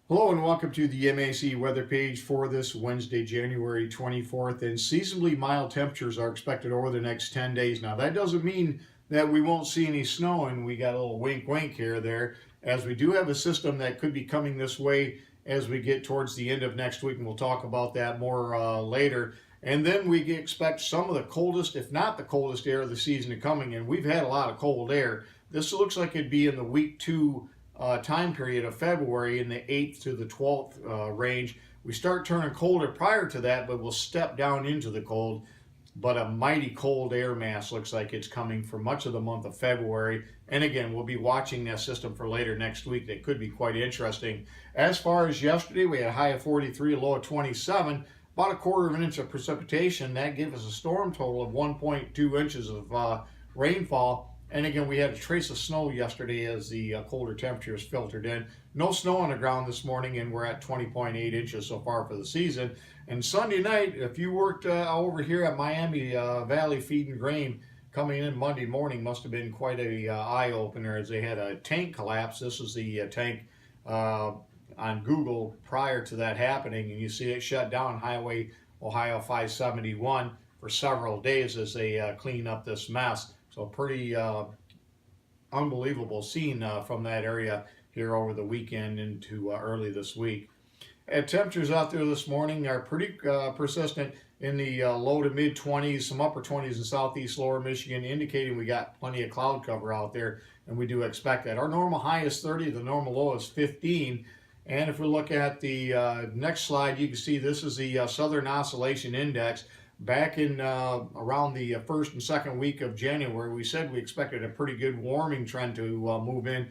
Hello and welcome to the MAC weather page for this Wednesday, January 24th. And seasonably mild temperatures are expected over the next 10 days. Now, that doesn't mean that we won't see any snow, and we got a little wink wink here or there, as we do have a system that could be coming this way as we get towards the end of next week, and we'll talk about that more later. And then we expect some of the coldest, if not the coldest air of the season coming, and we've had a lot of cold air. This looks like it'd be in the week 2 time period of February in the 8th to the 12th range. We start turning colder prior to that, but we'll step down into the cold. But a mighty cold air mass looks like it's coming for much of the month of February. And again, we'll be watching that system for later next week. That could be quite interesting. As far as yesterday, we had a high of 43, a low of 27. About a quarter of an inch of precipitation. That gave us a storm total of 1.2 inches of rainfall. And again, we had a trace of snow yesterday as the colder temperatures filtered in. No snow on the ground this morning, and we're at 20.8 inches so far for the season. And Sunday night, if you worked over here at Miami Valley feeding grain, coming in Monday morning must have been quite a eye-opener as they had a tank collapse. This is the tank on Google prior to that happening, and you see it shut down Highway Ohio 571 for several days as they clean up this mess. So pretty unbelievable scene from that area here over the weekend into early this week. And temperatures out there this morning are pretty persistent in the low to mid 20s, some upper 20s in southeast lower Michigan, indicating we got plenty of cloud cover out there, and we do expect that. Our normal high is 30, the normal low is 15. And if we look at the next slide, you can see this is the Southern Oscillation Index. Back in around the first and second week of January, we said we expected a pretty good warming trend to move in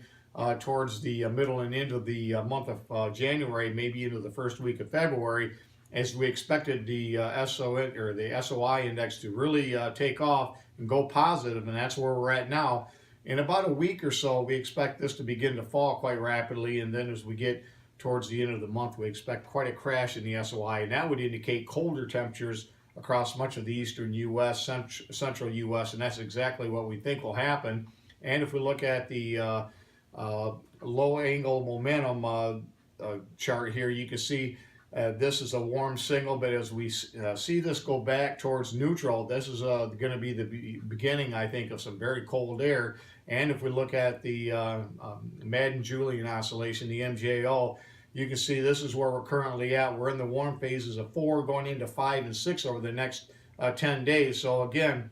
towards the middle and end of the month of January, maybe into the first week of February, as we expected the SOI index to really take off and go positive, and that's where we're at now. In about a week or so, we expect this to begin to fall quite rapidly, and then as we get towards the end of the month, we expect quite a crash in the SOI, and that would indicate colder temperatures across much of the eastern U.S., central U.S., and that's exactly what we think will happen. And if we look at the low angle momentum chart here, you can see this is a warm signal, but as we see this go back towards neutral, this is going to be the beginning, I think, of some very cold air. And if we look at the Madden-Julian oscillation, the MJO, you can see this is where we're currently at. We're in the warm phases of 4 going into 5 and 6 over the next 10 days. So again,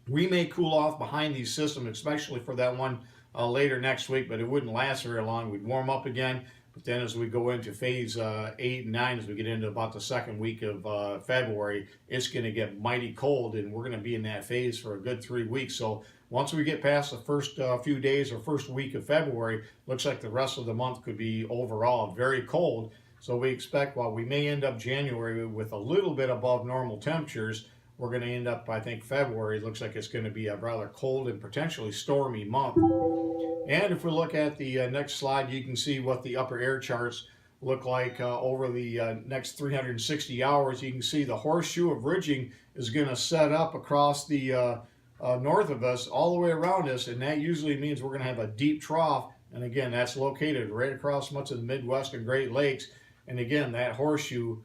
we may cool off behind these systems, especially for that one later next week, but it wouldn't last very long. We'd warm up again. But then as we go into phase 8 and 9, as we get into about the second week of February, it's going to get mighty cold, and we're going to be in that phase for a good 3 weeks. So once we get past the first few days or first week of February, looks like the rest of the month could be overall very cold. So we expect, while we may end up January with a little bit above normal temperatures, we're going to end up, I think, February. It looks like it's going to be a rather cold and potentially stormy month. And if we look at the next slide, you can see what the upper air charts look like over the next 360 hours. You can see the horseshoe of ridging is going to set up across the north of us, all the way around us, and that usually means we're going to have a deep trough. And again, that's located right across much of the Midwest and Great Lakes. And again, that horseshoe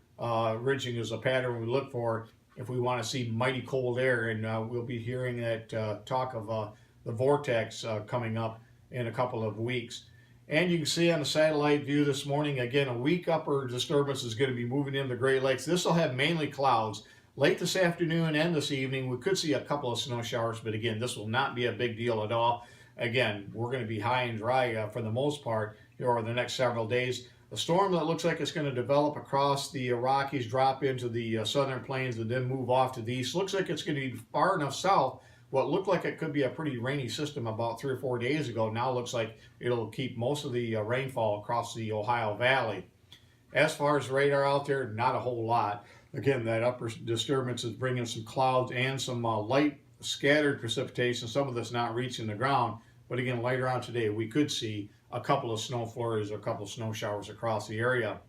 ridging is a pattern we look for if we want to see mighty cold air. And we'll be hearing that talk of the vortex coming up in a couple of weeks. And you can see on the satellite view this morning, again, a weak upper disturbance is going to be moving into the Great Lakes. This will have mainly clouds. Late this afternoon and this evening, we could see a couple of snow showers, but again, this will not be a big deal at all. Again, we're going to be high and dry for the most part here over the next several days. The storm that looks like it's going to develop across the Rockies, drop into the southern plains, and then move off to the east, looks like it's going to be far enough south. What looked like it could be a pretty rainy system about 3 or 4 days ago now looks like it'll keep most of the rainfall across the Ohio Valley. As far as radar out there, not a whole lot. Again, that upper disturbance is bringing some clouds and some light scattered precipitation, some of this not reaching the ground. But again, later on today, we could see a couple of snow flurries or a couple of snow showers across the area.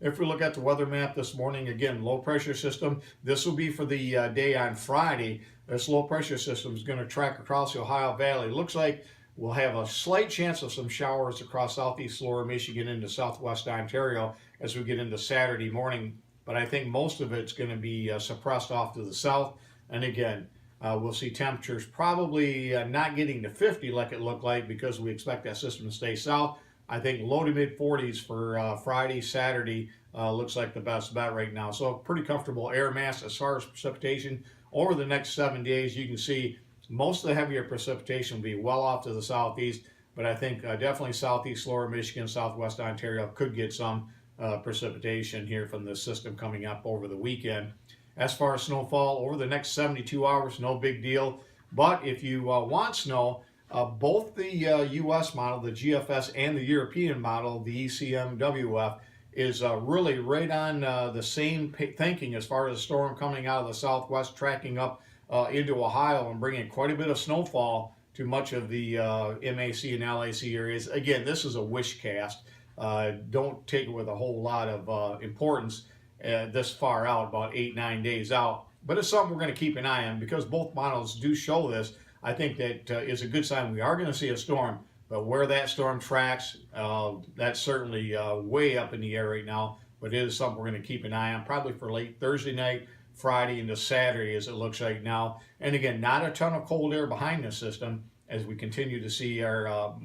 If we look at the weather map this morning, again, low pressure system. This will be for the day on Friday. This low pressure system is going to track across the Ohio Valley. It looks like We'll have a slight chance of some showers across southeast lower Michigan into southwest Ontario as we get into Saturday morning, but I think most of it's going to be suppressed off to the south. And again, we'll see temperatures probably not getting to 50 like it looked like because we expect that system to stay south. I think low to mid 40s for Friday, Saturday looks like the best bet right now. So pretty comfortable air mass as far as precipitation. Over the next 7 days, you can see most of the heavier precipitation will be well off to the southeast, but I think definitely southeast lower Michigan, southwest Ontario could get some precipitation here from this system coming up over the weekend. As far as snowfall, over the next 72 hours, no big deal. But if you want snow, both the US model, the GFS, and the European model, the ECMWF, is really right on the same thinking as far as the storm coming out of the southwest, tracking up into Ohio and bringing quite a bit of snowfall to much of the MAC and LAC areas. Again, this is a wish cast. Don't take it with a whole lot of importance this far out, about 8-9 days out. But it's something we're going to keep an eye on because both models do show this. I think that is a good sign. We are going to see a storm, but where that storm tracks, that's certainly way up in the air right now. But it is something we're going to keep an eye on, probably for late Thursday night, Friday into Saturday as it looks like now. And again, not a ton of cold air behind the system as we continue to see our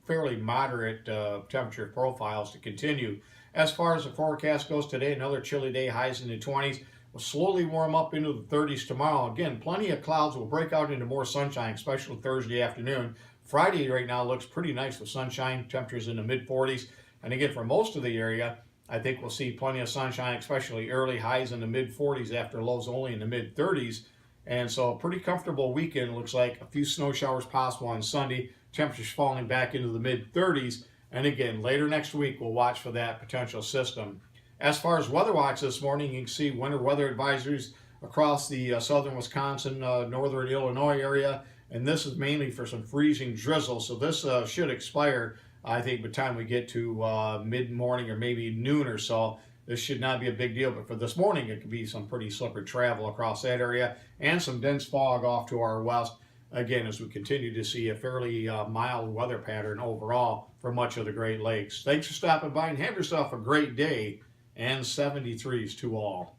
fairly moderate temperature profiles to continue. As far as the forecast goes today, another chilly day, highs in the 20s. We'll slowly warm up into the 30s tomorrow. Again, plenty of clouds will break out into more sunshine, especially Thursday afternoon. Friday right now looks pretty nice with sunshine, temperatures in the mid 40s. And again, for most of the area, I think we'll see plenty of sunshine, especially early highs in the mid 40s after lows only in the mid 30s. And so a pretty comfortable weekend. Looks like a few snow showers possible on Sunday, temperatures falling back into the mid 30s. And again, later next week, we'll watch for that potential system. As far as weather watch this morning, you can see winter weather advisories across the southern Wisconsin, northern Illinois area. And this is mainly for some freezing drizzle. So this should expire, I think, by the time we get to mid-morning or maybe noon or so. This should not be a big deal, but for this morning, it could be some pretty slippery travel across that area and some dense fog off to our west. Again, as we continue to see a fairly mild weather pattern overall for much of the Great Lakes. Thanks for stopping by and have yourself a great day, and 73s to all.